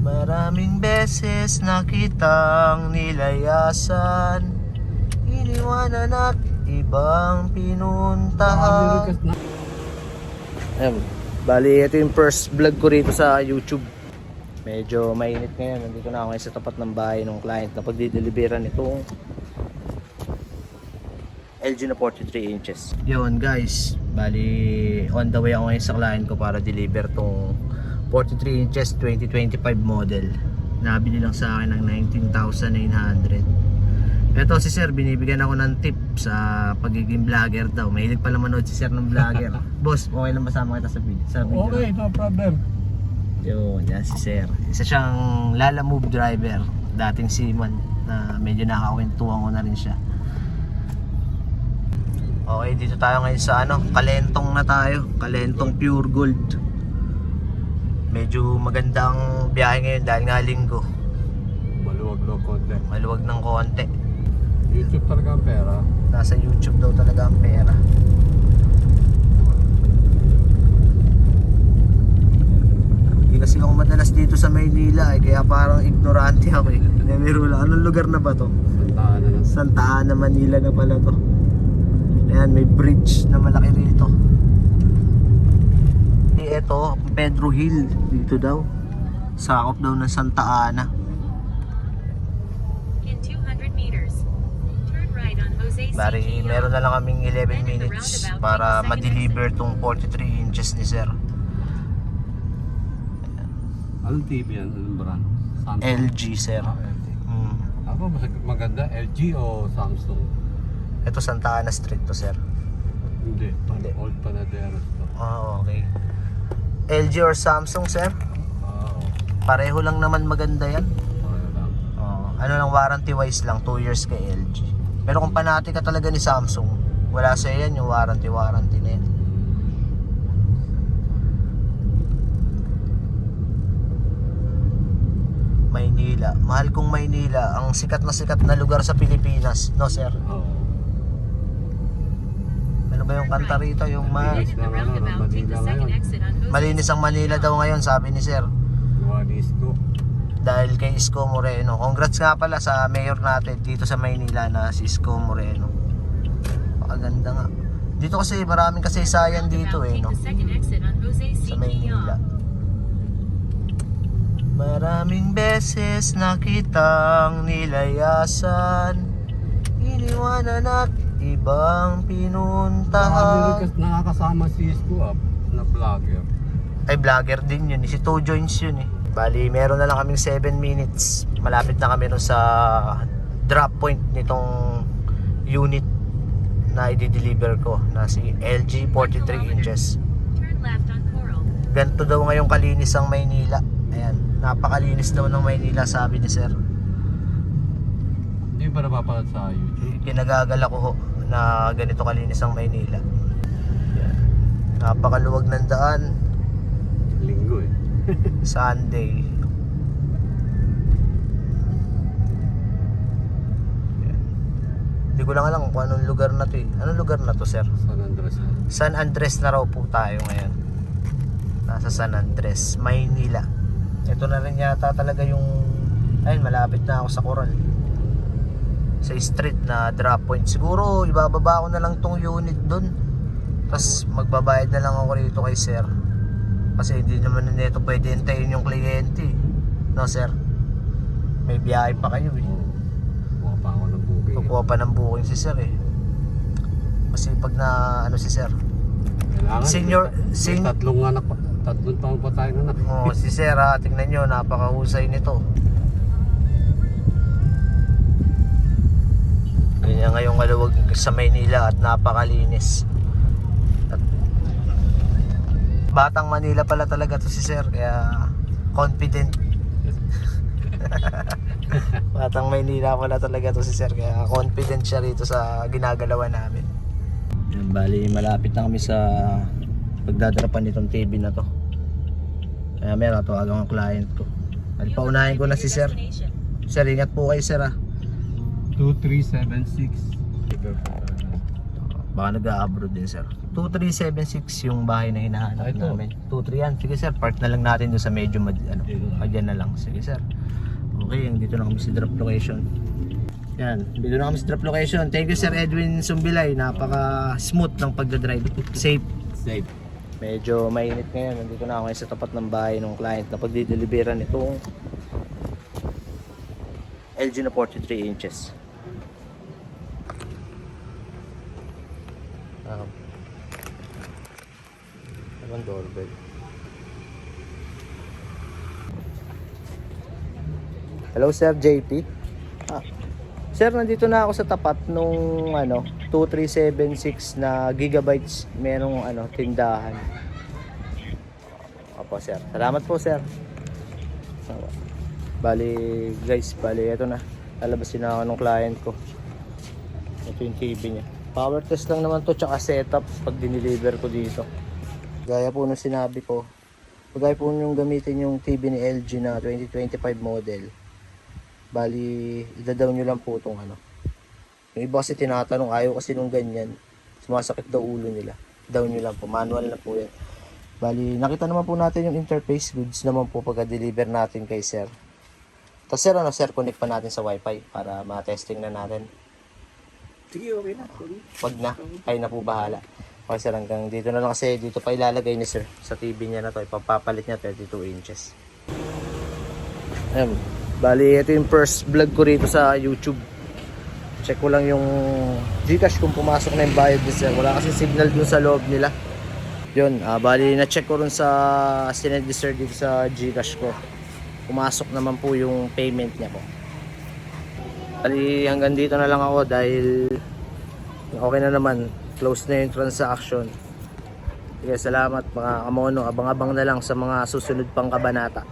Maraming beses nakitang nilayasan, iniwanan at ibang pinuntahan. Ayan, bali ito yung first vlog ko rito sa YouTube. Medyo mainit ngayon. Nandito na ako ngayon sa tapat ng bahay ng client na pagdideliveran itong LG na 43 inches. Yun guys, bali on the way ako ngayon sa client ko para deliver tong 43 inches 2025 model. Nabili lang sa akin ng 19,900. Ito si sir, binibigyan ako ng tip sa pagiging vlogger daw. Mahilig pala manood si sir ng vlogger. Boss, okay lang masama kita sa video? Okay, no problem. Yun, yan si sir. Isa siyang Lala Move driver. Dating seaman na medyo nakakwentuhan ko na rin siya. Okay, dito tayo ngayon sa Kalentong na tayo. Kalentong Pure Gold. Medyo magandang biyahe ngayon dahil nga linggo. Maluwag ng konti. Maluwag ng konti. YouTube talaga ang pera. Nasa YouTube daw talaga ang pera. Hindi kasi ako madalas dito sa Maynila kaya parang ignorante ako eh. Nemero lang. Anong lugar na ba to? Santa Ana na. Santa Ana, Manila na pala to. Ayan, may bridge na malaki rito. Ito, Pedro Hill. Dito daw. Sakop daw ng Santa Ana. In 200 meters, turn right on Jose C. Bari, meron na lang kaming 11 minutes para ma-deliver tong 43 inches ni sir. Anong TV yan? Anong brand? Samsung? LG sir. LG. Hmm. Ako, mas maganda, LG o Samsung? Ito Santa Ana Street to sir. Hindi. Hindi. Old Panaderos to. Ah, okay. LG or Samsung sir? Oo. Pareho lang naman maganda yan. Okay lang. Ano lang, warranty wise lang, 2 years kay LG. Pero kung panati ka talaga ni Samsung, wala sa yan yung warranty na yan. Maynila, mahal kong Maynila, ang sikat na lugar sa Pilipinas, no sir? Oo. Ano ba yung kanta rito? Yung Malinis Then at the roundabout, take the second exit on Jose. malinis ang Manila daw ngayon, sabi ni sir. Luwanis ko. Dahil kay Isko Moreno. Congrats nga pala sa mayor natin dito sa Maynila na si Isko Moreno. Pakaganda nga. Dito kasi maraming kasaysayan dito eh, no? Take the second exit on Jose C. Sa Maynila. Maraming beses nakitang nilayasan, iniwanan at ibang pinuntahan. Nakakasama si Isko na vlogger. Ay, vlogger din yun. Si Two Joints yun eh. Bali, meron na lang kaming 7 minutes. Malapit na kami nun sa drop point nitong unit na i-deliver ko na si LG 43 inches. Turn left on Coral. Ganito daw ngayong kalinis ang Maynila. Ayan, napakalinis daw ng Maynila, sabi ni sir. Hindi ba napapalad sa YouTube? Kinagagala ko ho na ganito kalinis ang Maynila. Ayan. Napakaluwag ng daan. Linggo eh. Sunday. Ayan. Hindi ko lang alam kung anong lugar na to eh. Anong lugar na to sir? San Andres. San Andres na raw po tayo ngayon. Nasa San Andres, Maynila. Ito na rin yata talaga yung, ayun, malapit na ako sa Coral. Sa street na drop point. Siguro ibababa ko na lang tong unit dun, tapos magbabayad na lang ako rito kay sir. Kasi hindi naman nito pwede hintayin yung kliyente, no sir? May biyahe pa kayo eh. Kuha pa ako ng booking. Kukuha pa ng booking si sir eh. Kasi pag na si sir. Kailangan, Senior- tatlong anak pa. Tatlong taon pa tayo anak. Oh, si sir ha, tingnan nyo, napakahusay nito. Ganyan ngayong maluwag sa Maynila at napakalinis. At Batang Manila pala talaga to si sir, kaya confident. Batang Maynila pala talaga to si sir, kaya confident siya rito sa ginagalawan namin. Yan, bali malapit na kami sa pagdadarapan nitong TV na to. Kaya meron, tawagan ang client ko. At paunahin ko na si sir. Sir, ingat po kayo sir ha. 2376. Baka nag-a-abroad din sir. 2376 yung bahay na hinahanap Ito. namin. 23 yan. Sige sir, park na lang natin doon sa medyo madyan na lang. Sige sir. Okay, dito na kami sa drop location. Yan, dito na kami sa drop location. Thank you Sir Edwin Sumbilay. Napaka smooth ng pagdadrive. Safe. Safe. Medyo mainit ngayon. Nandito na ako ngayon sa tapat ng bahay ng client na pagdideliveran itong LG na 43 inches. Anong doorbell? Hello Sir JP. Sir, nandito na ako sa tapat nung 2376 na gigabytes merong tindahan. Opo sir. Salamat po sir. Bali guys, ito na. Lalabasin na ako ng client ko. Ito yung TV niya. Power test lang naman to tsaka setup pag dineliver ko dito. Gaya po nung sinabi ko, gaya po nung gamitin yung TV ni LG na 2025 model. Bali, idadaw nyo lang po itong Yung iba kasi tinatanong, ayaw kasi nung ganyan. Sumasakit daw ulo nila. Down nyo lang po, manual na po yan. Bali, nakita naman po natin yung interface. Goods naman po pagka-deliver natin kay sir. Tapos sir, sir, connect pa natin sa wifi para ma-testing na natin. Sige, okay na. Wag na, kayo na po bahala. Okay sir, hanggang dito na lang kasi dito pa ilalagay ni sir sa TV niya na to. Ipapapalit niya 32 inches. Ayan. Bali, ito yung first vlog ko rito sa YouTube. Check ko lang yung Gcash kung pumasok na yung bayad ni sir. Wala kasi signal dun sa loob nila. Yun, bali na-check ko rin sa sinend ni sir dito sa Gcash ko. Pumasok naman po yung payment niya po. Bali, hanggang dito na lang ako dahil okay na naman. Close na yung transaction. Sige, salamat mga kamono. Abang-abang na lang sa mga susunod pang kabanata.